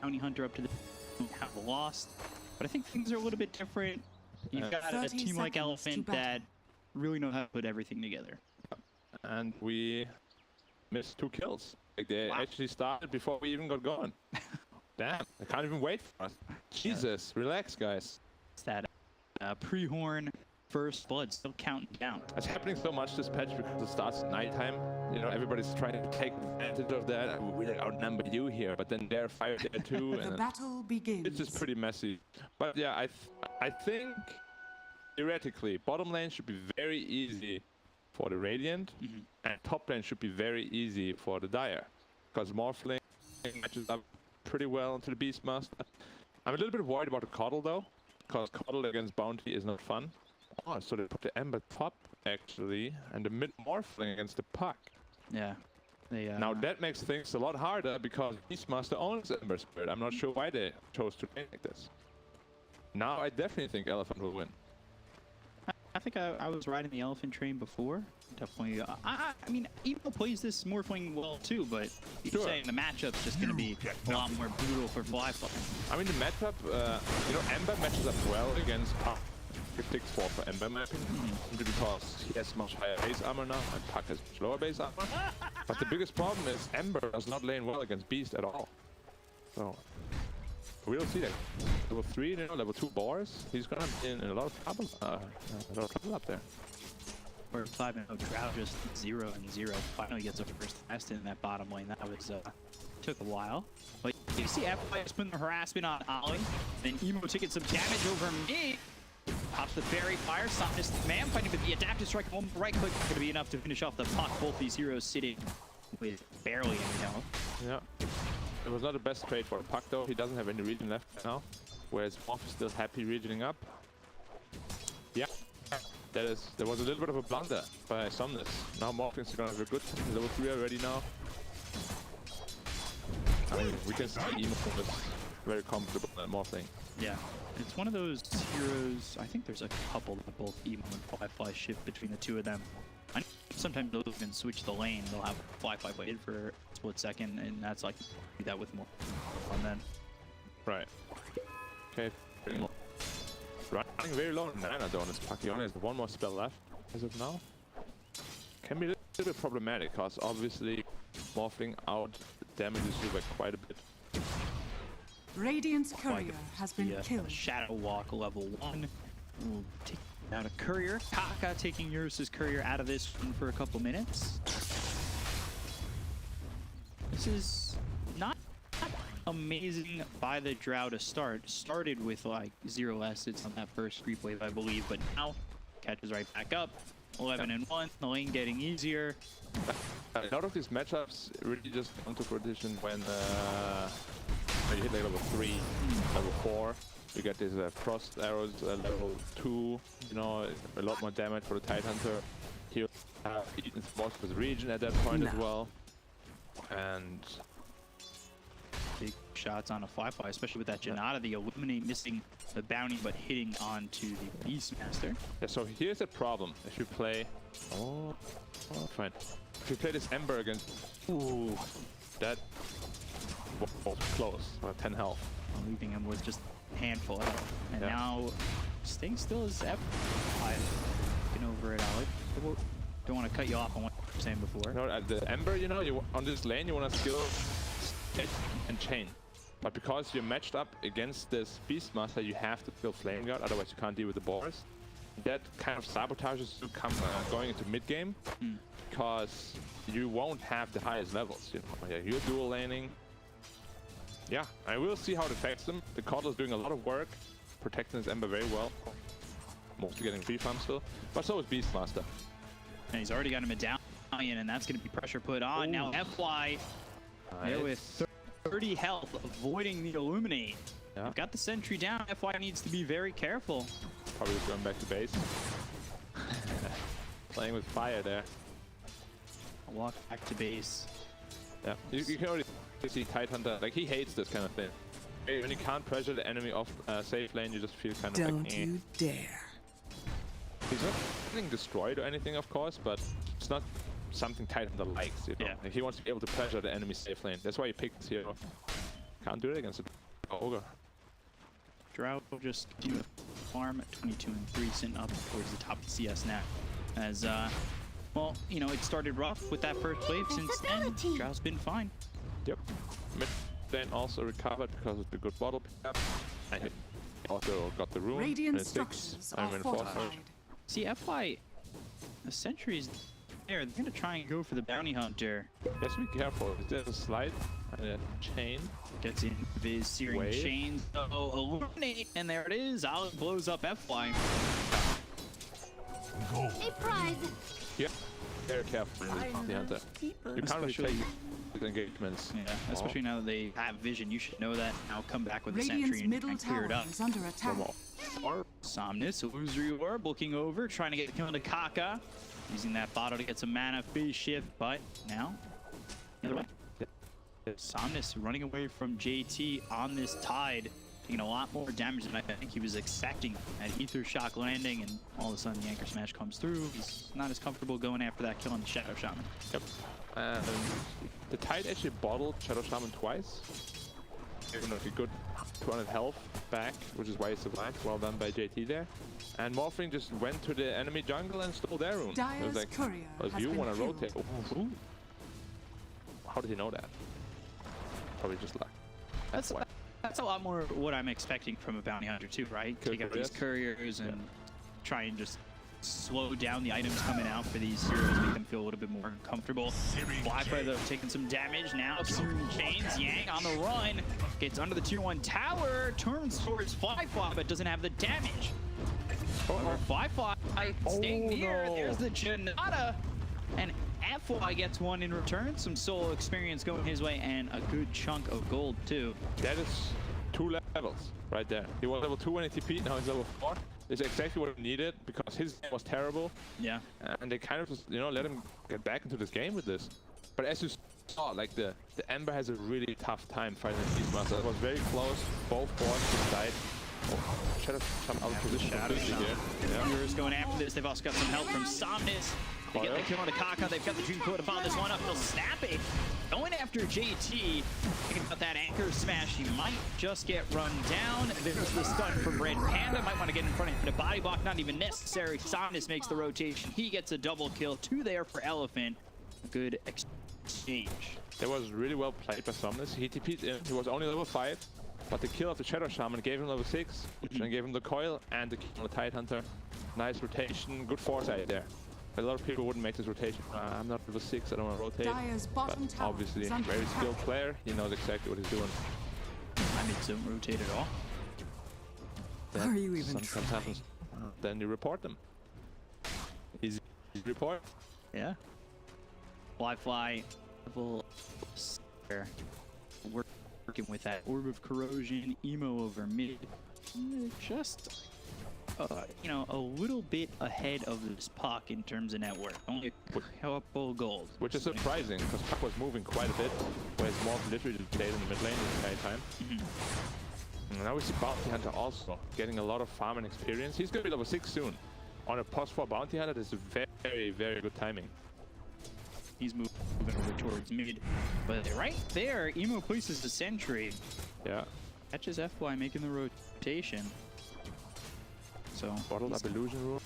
bounty hunter up to the have lost. But I think things are a little bit different. You've got a team like Elephant that really know how to put everything together. And we missed 2 kills. Like they actually started before we even got going. Damn, I can't even wait for us. Jesus, relax, guys. It's that pre-horn first blood still counting down. It's happening so much this patch because it starts at nighttime. You know, everybody's trying to take advantage of that. We outnumber you here, but then they're fired there too. The battle begins. It's just pretty messy. But yeah, I think theoretically bottom lane should be very easy for the Radiant, and top lane should be very easy for the Dire, because Morphling matches up pretty well into the Beastmaster. I'm a little bit worried about the Coddle though, because Coddle against Bounty is not fun. Oh, so they put the Ember top actually, and the mid Morphling against the Puck. Yeah. They, now that makes things a lot harder because Beastmaster owns Ember Spirit. I'm not sure why they chose to play like this. Now I definitely think Elephant will win. I think I was riding the Elephant train before. Definitely. I mean, Emo plays this Morphling well too, but you're saying the matchup's just going to be a lot more brutal for flyfly. I mean, the matchup, you know, Ember matches up well against Puck. It picks 4 for Ember, in my opinion, because he has much higher base armor now, and Puck has much lower base armor. But the biggest problem is Ember does not lane well against Beast at all. So we'll see that. Level 3, you know, level 2 boars. He's gonna be in a lot of trouble. Up there. Or 5-0 Drow just 0-0. Finally gets a first test in that bottom lane. That was took a while. But you see FY just putting the harassment on Ollie. Then Emo taking some damage over me. Pops the fairy fire. Somnus丶M fighting with the adaptive strike. One right click going to be enough to finish off the Puck. Both these heroes sitting with barely any health. Yeah. It was not the best trade for Puck though. He doesn't have any regen left now. Whereas Morph is still happy regening up. Yeah. There was a little bit of a blunder by Somnus. Now Morphling's gonna have a good level 3 already now. I mean, we can see Emo is very comfortable at Morphling. Yeah. It's one of those heroes, I think there's a couple that both Emo and flyfly shift between the two of them. I know sometimes they'll even switch the lane. They'll have flyfly waited for a split second, and that's like, do that with more fun then. Right. Okay. Running very low on mana though on this Puck. He only has 1 more spell left as of now. Can be a little bit problematic, because obviously Morphling out damages you by quite a bit. Radiant's courier has been killed. Shadow Walk level 1. We'll take out a courier. Kaka taking Eurus' courier out of this one for a couple minutes. This is not amazing by the Drow to start. Started with like 0 assets on that first creep wave, I believe, but now catches right back up. 11-1, the lane getting easier. A lot of these matchups really just come to fruition when you hit like level 3, level 4. You get these frost arrows, level 2, you know, a lot more damage for the Tidehunter. He'll have eaten most of his region at that point as well. And big shots on a flyfly, especially with that Janata, the Illuminate missing the bounty but hitting onto the Beastmaster. Yeah, so here's the problem. If you play... Oh, fine. If you play this Ember against... Ooh, that was close. 10 health. Leaving him with just a handful of health. And now, staying still is F5. Looking over at Alec. Don't want to cut you off on what you were saying before. No, the Ember, you know, on this lane, you want to skill and chain. But because you're matched up against this Beastmaster, you have to skill Flame Guard, otherwise you can't deal with the boars. That kind of sabotages you going into mid-game, because you won't have the highest levels. You know, yeah, you're dual laning. Yeah, I will see how it affects them. The Coddle is doing a lot of work, protecting his Ember very well. Mostly getting free farm still, but so is Beastmaster. And he's already got a medallion, and that's going to be pressure put on. Ooh. Now FY there with 30 health, avoiding the Illuminate. Yeah. Got the sentry down. FY needs to be very careful. Probably just going back to base. Playing with fire there. Walk back to base. Yeah, you can already see Tidehunter, like he hates this kind of thing. When you can't pressure the enemy off safe lane, you just feel kind of like, Don't you dare. He's not getting destroyed or anything, of course, but it's not something Tidehunter likes, you know? Yeah. Like, he wants to be able to pressure the enemy safe lane. That's why he picked this hero. Can't do it against it. Ogre. Drow will just continue to farm at 22 and 3, sitting up towards the top of CS now. As, well, you know, it started rough with that first wave. Since then, Drow's been fine. Yep. Mid lane also recovered because of the good bottle pickup. And he also got the rune. Radiant structures are fortified. See, FY, the sentry's there. They're going to try and go for the bounty hunter. Let's be careful. There's a slide and a chain. Gets in his searing Wave. chain. Oh, illuminate. And there it is. Olive blows up FY. A prize. Yeah. Very careful with this bounty hunter. You can't really take his engagements. Yeah, especially now that they have vision. You should know that. Now come back with a Radiant's sentry and middle clear tower it up. is under attack. Somnus, illusory orb, looking over, trying to get the kill into Kaka. Using that bottle to get some mana, phase shift, but now, the other way. Somnus running away from JT on this Tide, taking a lot more damage than I think he was expecting. At Ether Shock landing, and all of a sudden the Anchor Smash comes through. He's not as comfortable going after that kill on the Shadow Shaman. Yep. The Tide actually bottled Shadow Shaman twice. Giving a good 200 health back, which is why he survived. Well done by JT there. And Morphling just went to the enemy jungle and stole their rune. It was Dire's like, courier if has you been want to killed. rotate. Ooh. How did he know that? Probably just luck. That's a lot more what I'm expecting from a bounty hunter too, right? Kill Take out these couriers. couriers and try and just slow down the items coming out for these heroes, make them feel a little bit more comfortable. Flyfly though taking some damage now. Searing chains, Yang on the run, gets under the tier 1 tower, turns towards Flyfly but doesn't have the damage. Flyfly staying near. No. There's the Janata, and FY gets one in return. Some solo experience going his way and a good chunk of gold too. That is 2 levels right there. He was level 2 when he TP'd, now he's level 4. It's exactly what he needed because his game was terrible. Yeah. And they kind of just, you know, let him get back into this game with this. But as you saw, like the Ember has a really tough time fighting the Beastmaster. It was very close. Both boards died. Oh, Shadow Shaman out of position completely here. Yeah. Eurus going after this. They've also got some help from Somnus. They get the kill on the Kaka. They've got the Dream Coil to follow this one up. They'll snap it. Going after JT. Thinking about that Anchor Smash. He might just get run down. There's the stun from RedPanda. Might want to get in front of the body block. Not even necessary. Somnus makes the rotation. He gets a double kill. 2 there for Elephant. Good exchange. That was really well played by Somnus. He TP'd in. He was only level 5. But the kill of the Shadow Shaman gave him level 6. And gave him the coil and the kill on the Tidehunter. Nice rotation. Good foresight there. A lot of people wouldn't make this rotation. I'm not level 6, I don't want to rotate. Dire's bottom But tower obviously, is under very attack. skilled player. He knows exactly what he's doing. I mean, don't rotate at all. Are you even Sometimes trying? happens. Then you report them. Easy report. Yeah. Flyfly level 6 there. Working with that Orb of Corrosion, Emo over mid. Just, you know, a little bit ahead of this puck in terms of net worth. Only a couple gold. Which is surprising, because Puck was moving quite a bit, whereas Morph literally just stayed in the mid lane the entire time. And now we see Bounty Hunter also getting a lot of farm and experience. He's going to be level 6 soon. On a +4 Bounty Hunter, this is very, very good timing. He's moving over towards mid. But right there, Emo places the sentry. Yeah. Catches FY making the rotation. So, Bottled up illusion rule.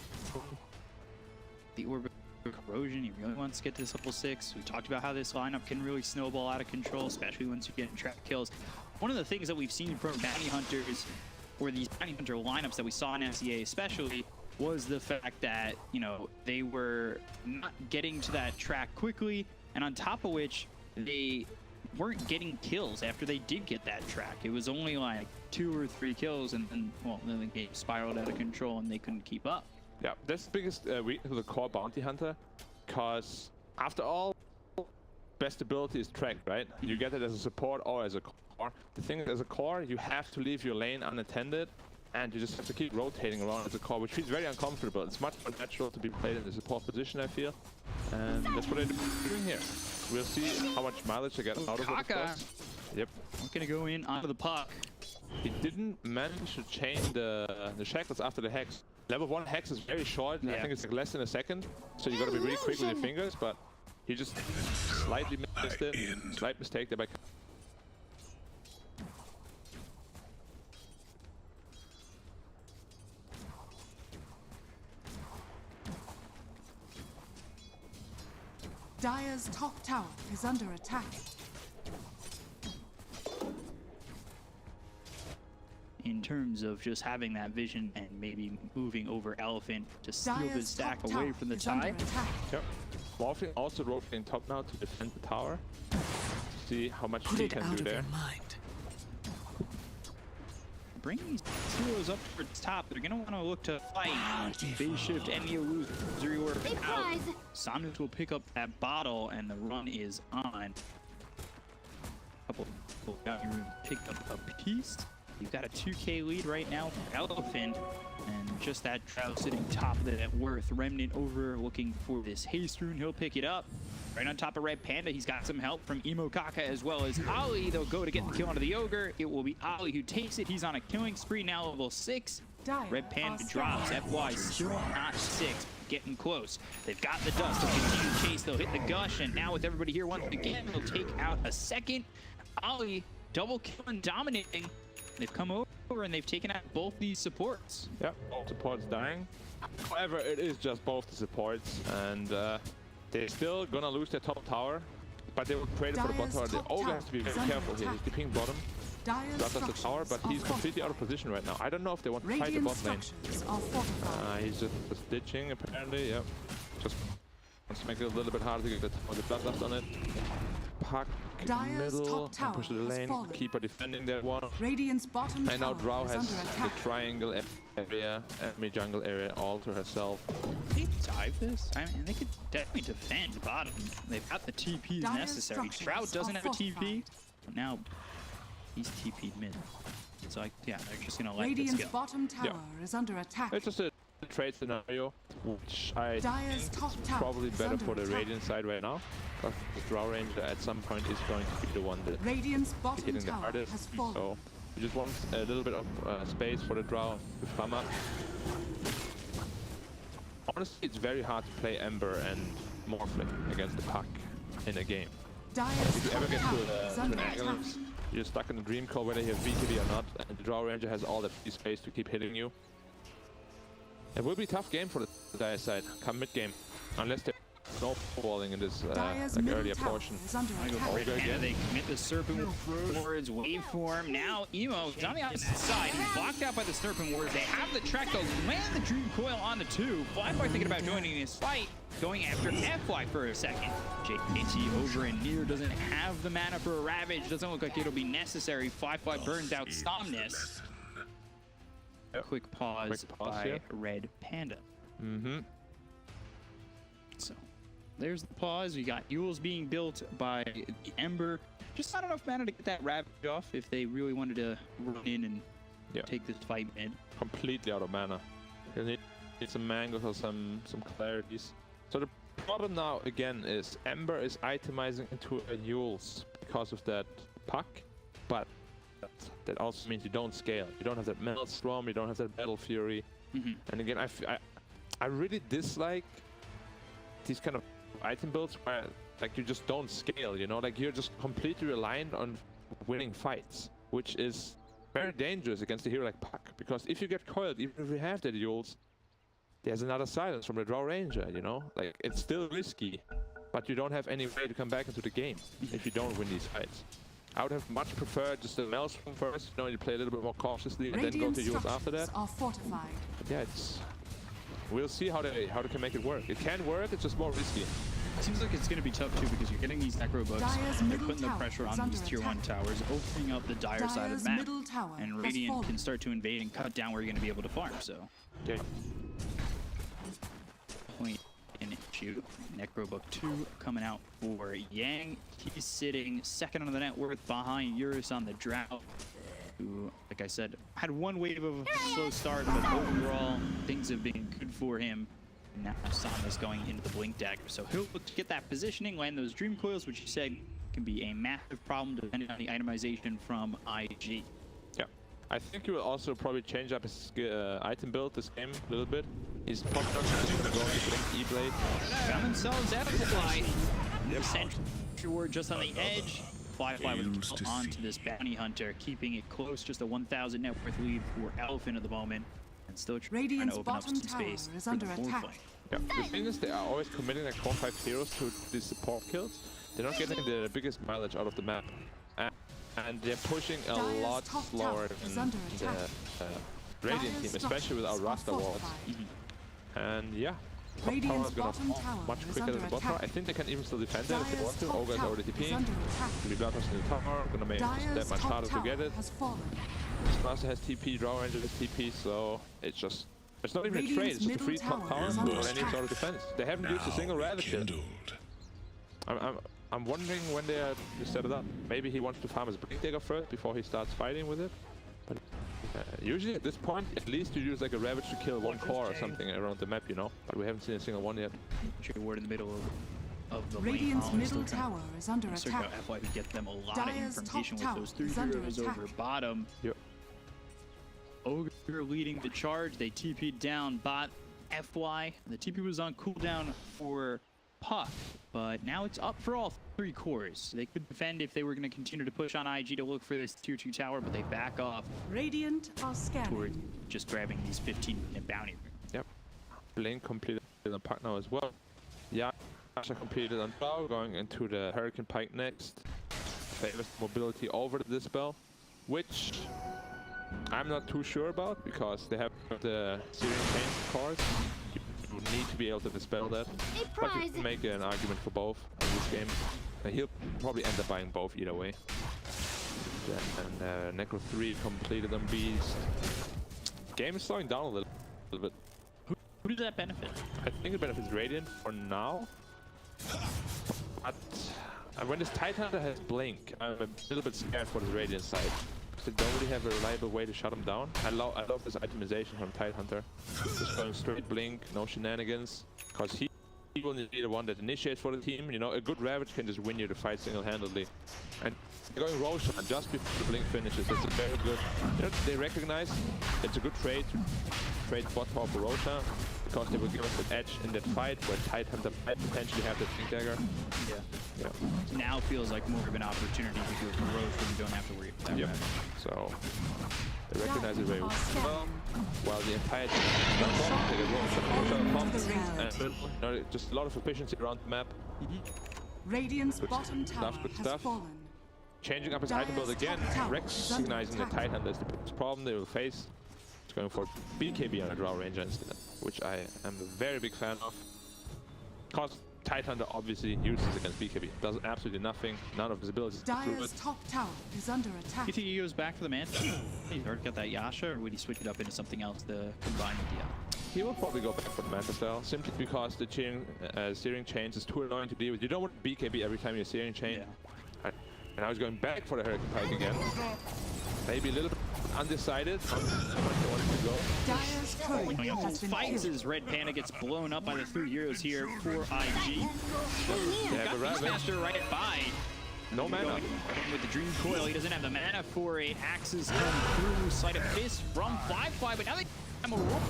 the Orb of Corrosion, he really wants to get to this level 6. We talked about how this lineup can really snowball out of control, especially once you get trap kills. One of the things that we've seen from bounty hunters, or these bounty hunter lineups that we saw in FCA especially, was the fact that, you know, they were not getting to that track quickly, and on top of which, they weren't getting kills after they did get that track. It was only like 2 or 3 kills, and then, well, then the game spiraled out of control and they couldn't keep up. Yeah, that's the biggest weakness of the core Bounty Hunter, because after all, best ability is track, right? You get it as a support or as a core. The thing is, as a core, you have to leave your lane unattended, and you just have to keep rotating around as a core, which feels very uncomfortable. It's much more natural to be played in the support position, I feel. And that's what I'm doing here. We'll see how much mileage I get out of it, of Kaka. course. Yep. I'm gonna go in onto the puck. He didn't manage to chain the shackles after the hex. Level 1 hex is very short. Yeah. I think it's like less than a second. So you gotta be really quick with your fingers, but he just slightly missed it. Slight mistake there by Dire's top tower is under attack. In terms of just having that vision and maybe moving over Elephant to steal Dire's this stack top away tower from the is under Tide. attack. Yep. Morphling also rotating top now to defend the tower. See how much Put he it can out do of there. your mind. Bring these heroes up towards top. They're going to want to look to fight. Phase shift any illusory orb out. Somnus will pick up that bottle and the run is on. Couple got picked up a piece. You've got a 2k lead right now for Elephant. And just that Drow sitting top of the net worth. Remnant over looking for this haste rune. He'll pick it up. Right on top of RedPanda, he's got some help from Kaka as well as Ali. They'll go to get the kill onto the Ogre. It will be Ali who takes it. He's on a killing spree now, level 6. RedPanda drops. FY still not 6. Getting close. They've got the dust. They'll continue to chase. They'll hit the gush. And now with everybody here once again, they'll take out a second. Ali double kill and dominating. They've come over and they've taken out both these supports. Yep, supports dying. However, it is just both the supports, and they're still gonna lose their top tower, but they will trade it for the bottom tower. The Ogre has to be very careful here. He's keeping bottom. Drops us the tower, but he's completely out of position right now. I don't know if they want to fight the bot lane. He's just ditching apparently. Yep. Just wants to make it a little bit harder to get the bloodlust on it. Puck middle, and push to the lane. Keeper defending that one. Radiant's bottom And now Drow tower is has under the attack. triangle area and mid-jungle area all to herself. They dive this? I mean, they could definitely defend bottom. They've got the TPs Dire's necessary. structures Shroud doesn't are have a TP. fortified. Now he's TP'd mid. So yeah, they're just gonna let Radiant's this go. bottom tower is under attack. It's just a trade scenario, which I Dire's think top is tower probably is better under for the attack. Radiant side right now. But the Drow Ranger at some point is going to be the one that Radiant's is bottom hitting the tower hardest. has fallen. So you just want a little bit of space for the Drow to come up. Honestly, it's very hard to play Ember and Morphling against the Puck in a game. Dire's If you ever top get tower to is an under angle, attack. you're stuck in the Dream Core whether you have VTB or not, and the Drow Ranger has all the free space to keep hitting you. It will be a tough game for the Dire side come mid-game, unless they're snowballing in this Dire's like middle earlier tower portion. is under attack. Ogre And again. they commit the Serpent Wards waveform. Now Emo is on the opposite side. He's blocked out by the Serpent Wards. They have the Trek. They'll land the Dream Coil on the 2. Flyfly thinking about joining this fight. Going after FY for a second. JKT over and near doesn't have the mana for a Ravage. Doesn't look like it'll be necessary. Flyfly burns out Somnus. Yep. Quick pause by here. RedPanda. Mm-hmm. So there's the pause. You got Eurus being built by the Ember. Just not enough mana to get that Ravage off if they really wanted to run in and take this fight mid. Completely out of mana. You need some mangoes or some clarities. So the problem now again is Ember is itemizing into a Eurus because of that Puck, but that also means you don't scale. You don't have that Maelstrom, you don't have that Battle Fury. And again, I really dislike these kind of item builds where like you just don't scale, you know, like you're just completely reliant on winning fights, which is very dangerous against a hero like Puck, because if you get coiled, even if you have the duels, there's another silence from the Drow Ranger, you know, like it's still risky, but you don't have any way to come back into the game if you don't win these fights. I would have much preferred just the Maelstrom first, you know, you play a little bit more cautiously and then go to Eurus after that. Are fortified. But yeah, we'll see how they can make it work. It can work, it's just more risky. It seems like it's going to be tough too because you're getting these necro bugs. They're putting the pressure on these tier 1 towers, opening up the Dire side of the map. And Radiant can start to invade and cut down where you're going to be able to farm. So, Yeah. point and shoot. Necrobook 2 coming out for Yang. He's sitting second on the net worth behind Eurus on the Drow, who, like I said, had one wave of a slow start, but overall things have been good for him. Now Somnus going into the Blink Dagger, so he'll look to get that positioning, land those Dream Coils, which you said can be a massive problem depending on the itemization from IG. Yeah. I think he will also probably change up his item build this game a little bit. He's probably not just going to go into Blink E-Blade. Found themselves out of the fly. Sentry Ward just on the edge. Flyfly with kill onto this Bounty Hunter, keeping it close, just a 1,000 net worth lead for Elephant at the moment. And still trying to Radiant's open up bottom some tower space is for under the attack. Morphling. Yeah, the thing is they are always committing like 4-5 heroes to these support kills. They're not getting the biggest mileage out of the map. And they're pushing a lot slower than the Radiant team, especially with our Rasta walls. And yeah, top tower is gonna fall much quicker than the bot tower. I think they can even still defend that if they want to. Ogre is already TPing. The Bloodhouse in the tower, gonna make it that much harder to get it. Beastmaster has TP, Drow Ranger has TP, so it's just... It's not even a trade, it's just a free top tower or any sort of defense. They haven't used a single Ravage yet. I'm wondering when they are to set it up. Maybe he wants to farm his Blink Dagger first before he starts fighting with it. But usually at this point, at least you use like a Ravage to kill one core or something around the map, you know? But we haven't seen a single one yet. Trade ward in the middle of the Radiant's lane. middle tower is under attack. FY to get them a lot of Dire's information top with those tower is 3 under heroes attack. over bottom. Yep. Ogre leading the charge. They TP'd down bot FY. The TP was on cooldown for Puck, but now it's up for all 3 cores. They could defend if they were going to continue to push on IG to look for this tier 2 tower, but they back off Radiant are towards scanning. just grabbing these 15-minute bounty. Yep. Blink completed on Puck now as well. Yeah, Asha completed on Drow, going into the Hurricane Pike next. Favors mobility over the Dispel, which I'm not too sure about because they have the Searing Chain cores. You need to be able to dispel that. But you can make an argument for both in this game. And he'll probably end up buying both either way. And Necro 3 completed on Beast. Game is slowing down a little bit. Who does that benefit? I think it benefits Radiant for now. But when this Tidehunter has Blink, I'm a little bit scared for the Radiant side. They don't really have a reliable way to shut him down. I love this itemization from Tidehunter. Just going straight Blink, no shenanigans. Because he will be the one that initiates for the team. You know, a good Ravage can just win you the fight single-handedly. And going Roshan just before the Blink finishes, it's a very good... You know, they recognize it's a good trade to trade bot tower for Roshan. Because they will give us an edge in that fight where Tidehunter might potentially have the Blink Dagger. Yeah. Now feels like more of an opportunity to do it for Rose when you don't have to worry about that. Yep. So they recognize it very well. While the entire team just a lot of efficiency around the map. Radiant's bottom tower Good has stuff. fallen. Changing up his item build again, recognizing the Tidehunter is the biggest problem they will face. It's going for BKB on a Drow Ranger instead, which I am a very big fan of. Because Tidehunter obviously uses against BKB. Does absolutely nothing. None of his abilities. Dire's top tower is under attack. You think he goes back for the Manta? He's already got that Yasha, or would he switch it up into something else to combine with the He will probably go back for the Manta style, simply because the Searing Chains is too annoying to deal with. You don't want BKB every time you're Searing Chain. Yeah. And I was going back for the Hurricane Pike again. Maybe a little bit undecided on where to go. Dire's courier has been Fights killed. as RedPanda gets blown up by the 3 heroes here for IG. They have a Ravage. Beastmaster right by. No mana. Going with the Dream Coil, he doesn't have the mana for a Axes come through. Sleight of Fist from flyfly, but now they have a roar.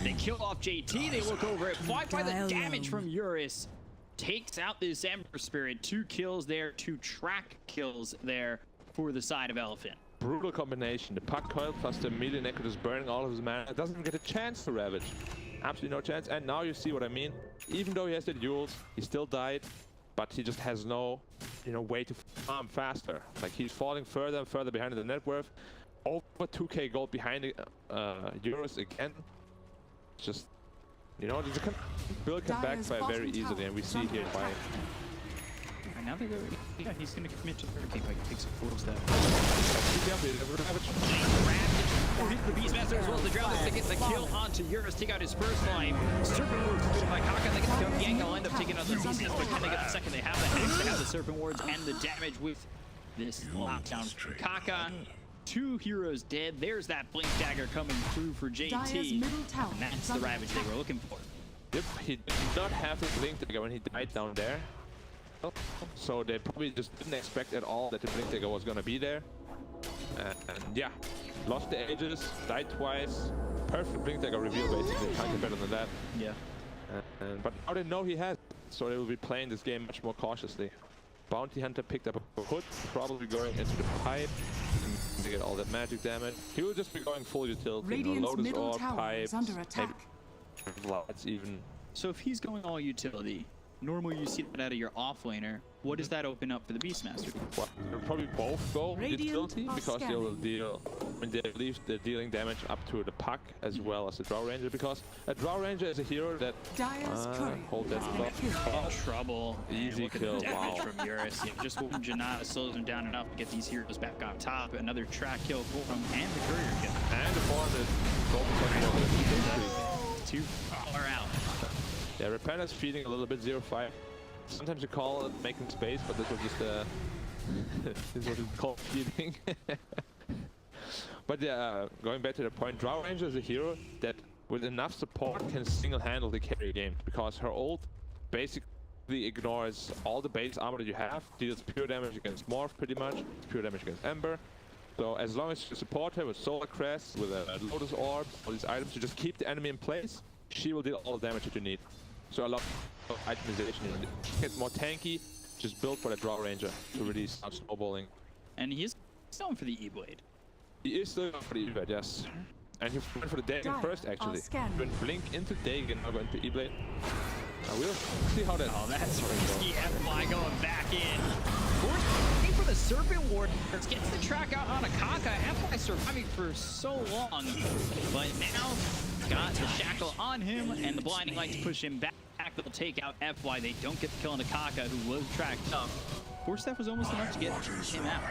They kill off JT, they look over at flyfly. The damage from Eurus takes out this Ember Spirit. 2 kills there, 2 track kills there for the side of Elephant. Brutal combination. The Puck Coil plus the melee Necro just burning all of his mana. Doesn't get a chance to Ravage. Absolutely no chance. And now you see what I mean. Even though he has the duels, he still died. But he just has no, way to farm faster. Like, he's falling further and further behind in the net worth. Over 2k gold behind Eurus again. Just, the build can backfire very easily, and we see here why. And now they're he's going to commit to the Hurricane Pike. He takes a forward step. The Beastmaster as well as the Drow. They get the kill onto Eurus, take out his first life. Serpent Wards defeated by Kaka. They get the Gang. They'll end up taking out the Beastmaster, but can they get the second? They have the Hex, they have the Serpent Wards, and the damage with this lockdown for Kaka. 2 heroes dead. There's that Blink Dagger coming through for JT. And that's the Ravage they were looking for. Yep, he did not have the Blink Dagger when he died down there. So they probably just didn't expect at all that the Blink Dagger was gonna be there. And yeah, lost the Aegis, died twice. Perfect Blink Dagger reveal basically, can't get better than that. Yeah. But now they know he has, so they will be playing this game much more cautiously. Bounty Hunter picked up a hood, probably going into the pipe to get all that magic damage. He will just be going full utility, Lotus Orb, pipe, maybe Lights even. So if he's going all utility, normally you see that out of your offlaner. What does that open up for the Beastmaster? Well, they'll probably both go Radiant utility are because they'll scanning. deal. I mean, they believe they're dealing damage up to the puck as well as the Drow Ranger, because a Drow Ranger is a hero that Dire's courier hold that has been stuff. killed. In trouble. Easy Look at kill, the damage wow. from Eurus. Yeah, just one Janata slows him down enough to get these heroes back on top. Another track kill for him and the courier kill. And the form is golden. Too far out. Yeah, RedPanda's feeding a little bit 0-5. Sometimes you call it making space, but this was just this was called feeding. But yeah, going back to the point, Drow Ranger is a hero that with enough support can single-handedly carry a game, because her ult basically ignores all the base armor that you have, deals pure damage against Morph pretty much, pure damage against Ember. So as long as you support her with Solar Crest, with a Lotus Orb, all these items, you just keep the enemy in place, she will deal all the damage that you need. So a lot of itemization gets more tanky, just built for the Drow Ranger to really start snowballing. And he's going for the E-Blade. He is still going for the E-Blade, yes. And he went for the Dagon Dire first, actually. are scanning. He went Blink into Dagon, now going to E-Blade. Now we'll see how that... Oh, that's risky. FY going back in. Forcing for the Serpent Ward. Gets the track out on a Kaka. FY surviving for so long. But now got the shackle on him and the blinding light to push him back. They'll take out FY. They don't get the kill on the Kaka, who was tracked up. Force Staff was almost enough to get him out.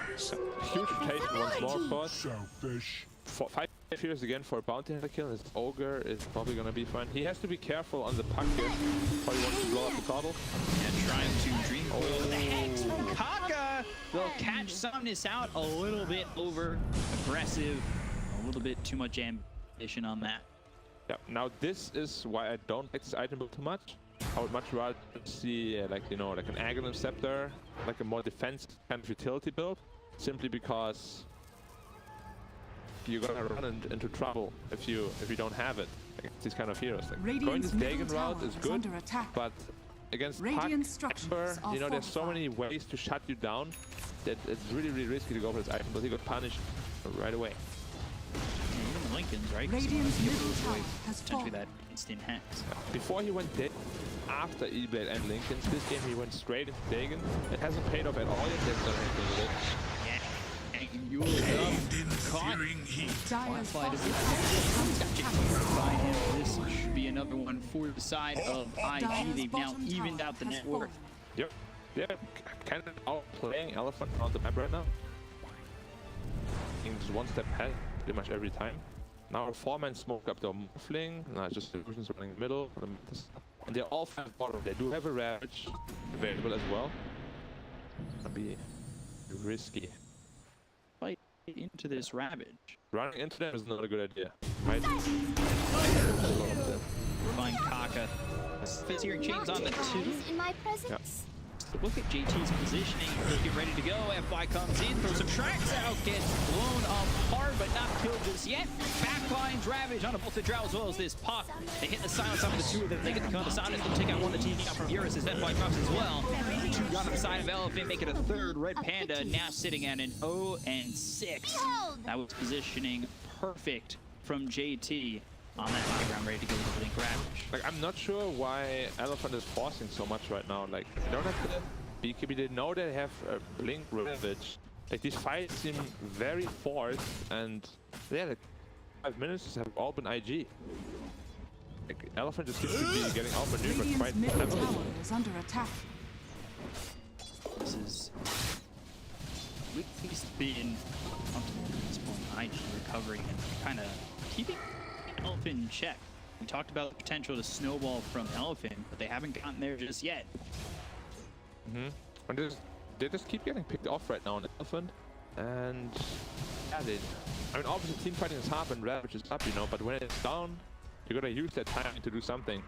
Huge rotation once more, of course. Selfish. 5 heroes again for a bounty hunter kill. His Ogre is probably gonna be fine. He has to be careful on the puck here. Probably wants to blow up the throttle. And trying to dream the Hex from Kaka. They'll catch Somnus out a little bit over aggressive. A little bit too much ambition on that. Yeah, now this is why I don't like this item build too much. I would much rather see like, you know, like an Aghanim Scepter, like a more defensive kind of utility build, simply because you're gonna run into trouble if you don't have it against these kind of heroes. Like going Radiant's this Dagon middle route tower is is good, under attack. but against Radiant Puck, structures Ember, are you know, there's so fortified. many ways to shut you down that it's really, really risky to go for this item, but he got punished right away. And even Lincoln's, right? 'Cause Radiant's he middle was tower avoid has potentially fallen. that instant Hex. Before he went dead, after E-Blade and Lincoln's, this game he went straight into Dagon. It hasn't paid off at all yet, they've done anything with it. Yeah. And you caught. Searing heat. Dire's Flyfly doesn't bottom tower is under attack. Find him. This should be another one for the side of IG. Dire's They've now bottom evened tower out the has net worth. fallen. Yep. They're kind of outplaying Elephant on the map right now. Just one step ahead pretty much every time. Now a 4-man smoke up the Morphling. Now just the Illusions running in the middle. And they're all 5 bottom. They do have a Ravage available as well. Gonna be risky. Fight into this Ravage. Running into them is not a good idea. Might Find Kaka. Searing Chains on the 2. In my presence. Look at JT's positioning. He'll get ready to go. FY comes in, throws some tracks out, gets blown apart, but not killed just yet. Backlines Ravage on both the Drow as well as this Puck. They hit the silence on the 2 of them. They get the kill on the Somnus. They'll take out one of the TV out from Eurus as FY drops as well. 2 got on the side of Elephant, make it a 3rd. RedPanda now sitting at an 0-6. That was positioning perfect from JT on that high ground, ready to go with the Blink Ravage. Like, I'm not sure why Elephant is forcing so much right now. Like, they don't have the BKB, they know they have a Blink Ravage. Like, these fights seem very forced, and yeah, like 5 minutes have all been IG. Like, Elephant just seems to be getting outmaneuvered Radiant's quite middle heavily. tower is under attack. This is at least been up to this point, IG recovering and kind of keeping Elephant in check. We talked about the potential to snowball from Elephant, but they haven't gotten there just yet. And they just keep getting picked off right now on Elephant. And yeah, I mean, obviously team fighting is hard when Ravage is up, you know, but when it's down, you're gonna use that time to do something.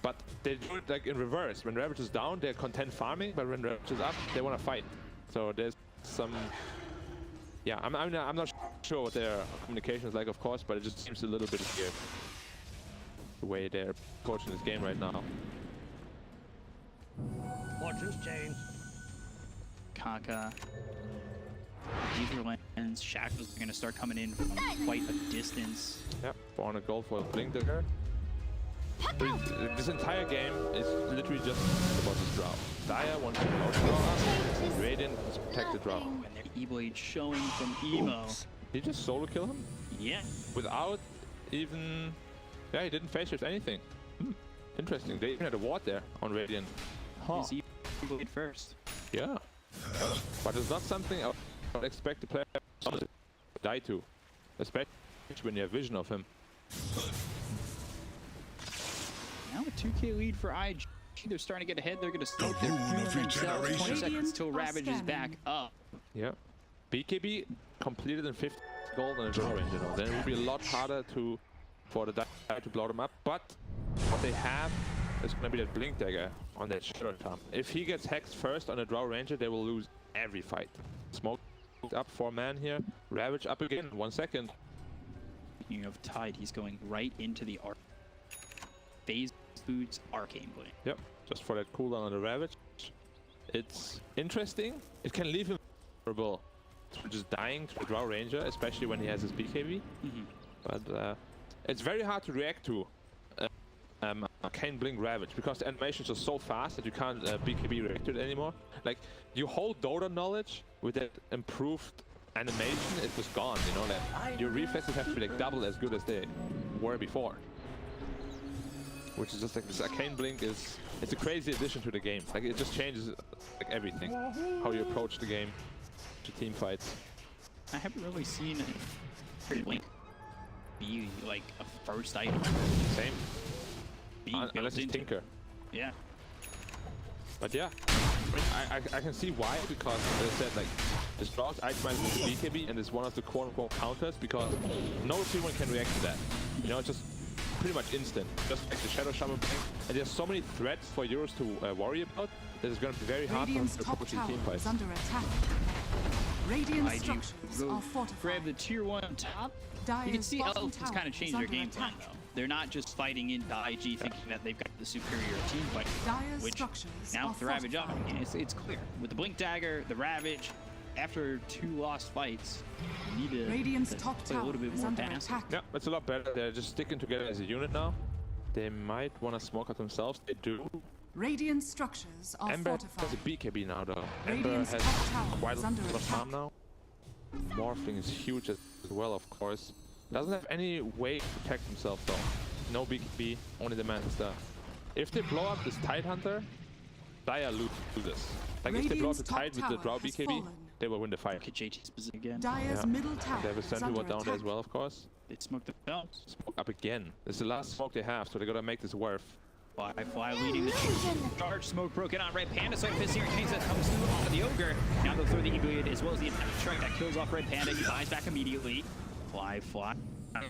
But they do it like in reverse. When Ravage is down, they're content farming, but when Ravage is up, they want to fight. So there's some... Yeah, I'm not sure what their communication is like, of course, but it just seems a little bit weird. The way they're coaching this game right now. Watch this chain. Kaka, Etherlands, Shackles are going to start coming in from quite a distance. Yep, 400 gold for a Blink there. This entire game is literally just about this Drow. Dire wants to out Drow up, Radiant wants to protect the Drow. And their E-Blade showing from Emo. Did he just solo kill him? Yeah. Without even... Yeah, he didn't face shift anything. Interesting. They even had a ward there on Radiant. Huh. His E-Blade first. Yeah. But it's not something I would expect the player to die to. Especially when you have vision of him. Now a 2k lead for IG. They're starting to get ahead. They're going to smoke their themselves. 20 seconds till Ravage is back up. Yeah. BKB completed in 50 gold on a draw range, you know. Then it would be a lot harder for the Dire to blow them up. But what they have is going to be that Blink Dagger on that Shadow Charm. If he gets hexed first on a Drow Ranger, they will lose every fight. Smoke up 4-man here. Ravage up again. 1 second. You have Tide. He's going right into the arc. Phase Boots Arcane Blade. Yep. Just for that cooldown on the Ravage. It's interesting. It can leave him vulnerable to just dying to the Drow Ranger, especially when he has his BKB. But it's very hard to react to Arcane Blink Ravage because the animations are so fast that you can't BKB react to it anymore. Like, you hold Dota knowledge with that improved animation, it was gone, you know, that your reflexes have to be like double as good as they were before. Which is just like this Arcane Blink it's a crazy addition to the game. Like, it just changes like everything. How you approach the game, to team fights. I haven't really seen Blink be like a first item. Same. Unless it's into. Tinker. Yeah. But yeah, I can see why, because as I said, like, this Drow's itemized with BKB and is one of the quote-unquote counters because no team can react to that. You know, it's just pretty much instant. Just like the Shadow Shaman Blink. And there's so many threats for Eurus to worry about that it's going to be very hard for him to approach the team fights. Under attack. Radiant IG structures are fortified. grab the tier 1 top. You can see Elves has kind of changed their game plan though. They're not just fighting into IG thinking that they've got the superior team fight. Which now with the Ravage up, it's clear. With the Blink Dagger, the Ravage, after 2 lost fights, you need to Radiant's top play a little bit more fast. Yeah, it's a lot better. They're just sticking together as a unit now. They might want to smoke out themselves. They do. Radiant structures are Ember fortified. has a BKB now though. Radiant's Ember top has tower quite a is lot under of attack. farm now. Morphling is huge as well, of course. Doesn't have any way to protect himself though. No BKB, only the Master. If they blow up this Tidehunter, Dire lose this. Like, if they blow up the Tide with the Drow BKB, they will win the fight. Look at JT's position again. Dyer's middle tower They have a is Sentry under Ward down there attack. as well, of course. They smoke the belt. Smoke up again. This is the last smoke they have, so they gotta make this worth. Flyfly leading the charge. Smoke broken on RedPanda. So if here chains that comes through onto the Ogre. Now they'll throw the E-Blade as well as the attack strike that kills off RedPanda. He buys back immediately. Flyfly.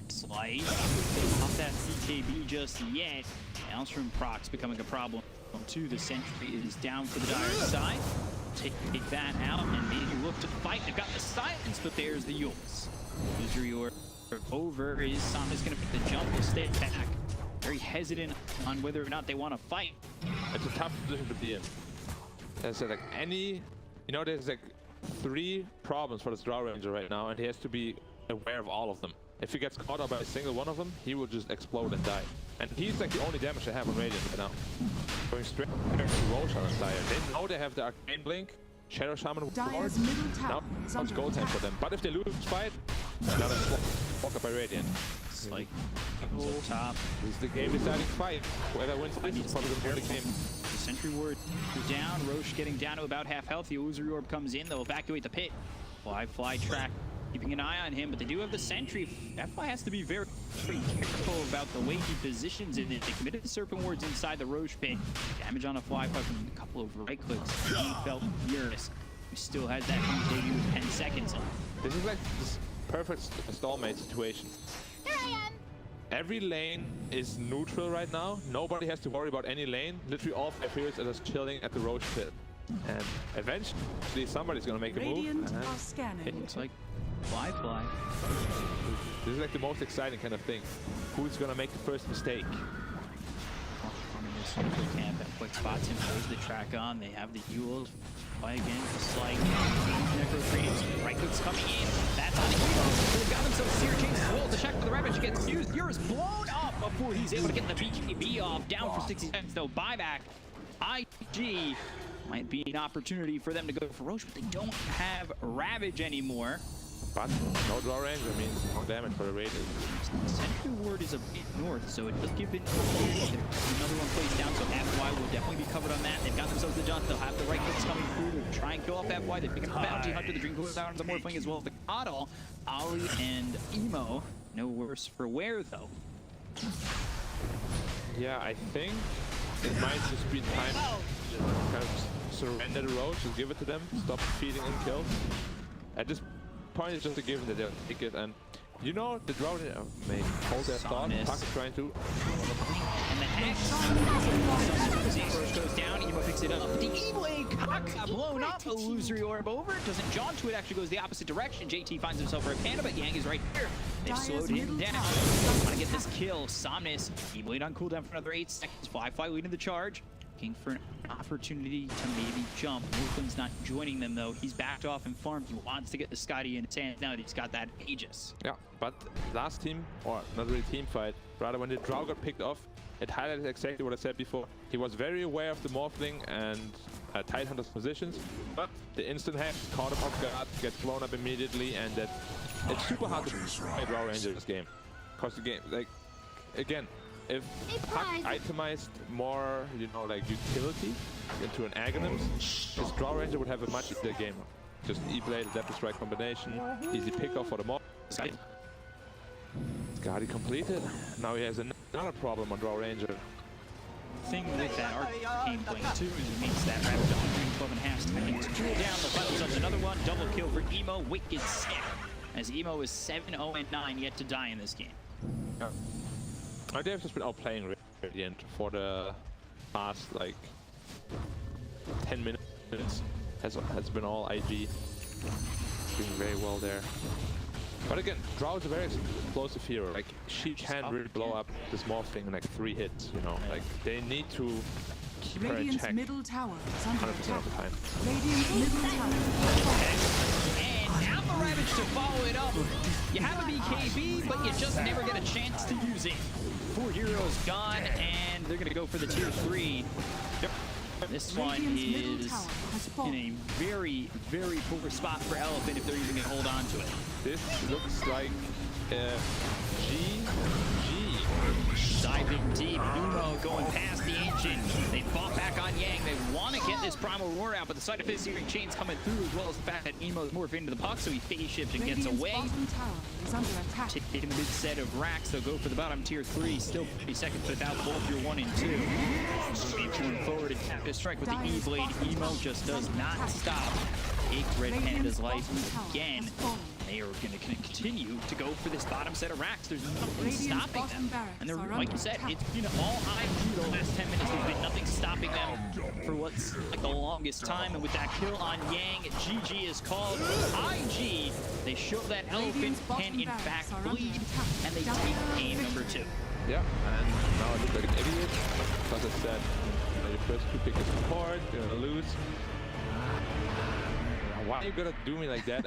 Slice. Not that BKB just yet. Maelstrom procs becoming a problem too. The sentry is down for the Dire side. Take that out and maybe look to fight. They've got the silence, but there's the Eurus. Misery over is Somnus going to pick the jump. Will stay back. Very hesitant on whether or not they want to fight. It's a tough position to be in. As I said, like, you know, there's like 3 problems for this Drow Ranger right now, and he has to be aware of all of them. If he gets caught up by a single one of them, he will just explode and die. And he's like the only damage they have on Radiant right now. Going straight to Roshan and Dire. They know they have the Arcane Blink, Shadow Shaman Ward. Now it's go time for them. But if they lose this fight, another walk up by Radiant. It's like top. This is the game deciding fight. Whoever wins this is probably going to win the game. The Sentry Ward down. Roche getting down to about half health. The Illusory Orb comes in. They'll evacuate the pit. Fly track. Keeping an eye on him, but they do have the Sentry. FY has to be very careful about the way he positions it. They committed the Serpent Wards inside the Roche pit. Damage on a Flyfly from a couple of right clicks. He felt Eurus, who still has that debut with 10 seconds left. This is like this perfect stallmate situation. Here I am. Every lane is neutral right now. Nobody has to worry about any lane. Literally all 5 heroes are just chilling at the Roche pit. And eventually somebody's gonna make a move. Radiant are scanning. It's like Flyfly. This is like the most exciting kind of thing. Who's gonna make the first mistake? Camp at quick spots him, throws the track on. They have the Yules. Fly again, just like Necrocranes. Right clicks coming in. That's on the Eurus. They've got themselves Seer Chains as well. The check for the Ravage gets used. Eurus blown up before he's able to get the BKB off. Down for 60 seconds, though. Buyback. IG might be an opportunity for them to go for Roche, but they don't have Ravage anymore. But no draw range, I mean, no damage for the Raiders. Sentry Ward is a bit north, so it does give it another one plays down, so FY will definitely be covered on that. They've got themselves the jump, they'll have the right clicks coming through to try and kill off FY. They pick up the Bounty Hunter, the Dream goes down on the Morphling as well. The Coddle, Ollie, and Emo, no worse for wear though. Yeah, I think it might just be time to kind of surrender the Roach, just give it to them, stop feeding and kill. At this point, it's just a given that they'll take it, and you know, the Drow may hold their thought. Kaka trying to. And the X. Somnus goes down, Emo picks it up. But the E-Blade, Kaka blown up. Illusory Orb over. Doesn't jaunt to it, actually goes the opposite direction. JT finds himself RedPanda, but Yang is right here. They've slowed him down. Want to get this kill. Somnus, E-Blade on cooldown for another 8 seconds. flyfly leading the charge. Looking for an opportunity to maybe jump. Morphling's not joining them though. He's backed off and farmed. He wants to get the Scotty in his hands now that he's got that Aegis. Yeah, but last team, or not really team fight, rather when the Drow got picked off, it highlighted exactly what I said before. He was very aware of the Morphling and Tidehunter's positions, but the instant hack caught him off guard, gets blown up immediately, and that it's super hard to play Drow Ranger this game. Because the game, like, again, if Puck itemized more, you know, like utility into an Aghanim, this Drow Ranger would have a much better game. Just E-Blade, Adaptive Strike combination, easy pickoff for the mob. Scotty completed. Now he has another problem on Drow Ranger. Thing with that arcane blink too is it means that Ravage 112.5 seconds cool down. They'll find themselves another one. Double kill for Emo. Wicked sick. As Emo is 7-0-9 yet to die in this game. Yeah. They've just been outplaying Radiant for the past like 10 minutes. Has been all IG. Doing very well there. But again, Drow is a very explosive hero. Like she can really blow up this Morphling in like 3 hits. You know, like they need to keep her in check 100% middle tower is under attack. of the time. Radiant's middle tower. And now the Ravage to follow it up. You have a BKB, but you just never get a chance to use it. 4 heroes gone, and they're going to go for the tier 3. This one is in a very, very poor spot for Elephant if they're even going to hold on to it. This looks like GG. Diving deep, Emo going past the Ancient. They fought back on Yang. They want to get this Primal Roar out, but the side of his searing chains coming through, as well as the fact that Emo's morphed into the puck, so he phase shifts and gets away. Taking the mid set of racks, they'll go for the bottom tier 3. Still 50 seconds without both your 1 and 2. Going forward and tap this strike with the E-Blade. Emo just does not stop. Take RedPanda's life again. They are going to continue to go for this bottom set of racks. There's nothing stopping them. And they're, like you said, it's been all IG the last 10 minutes. There's been nothing stopping them for what's like the longest time. And with that kill on Yang, GG is called. IG, they show that Elephant can in fact bleed, and they take game number 2. Yeah, and now I look like an idiot. Because I said, your first 2 pick is support, you're gonna lose. Why are you gonna do me like that?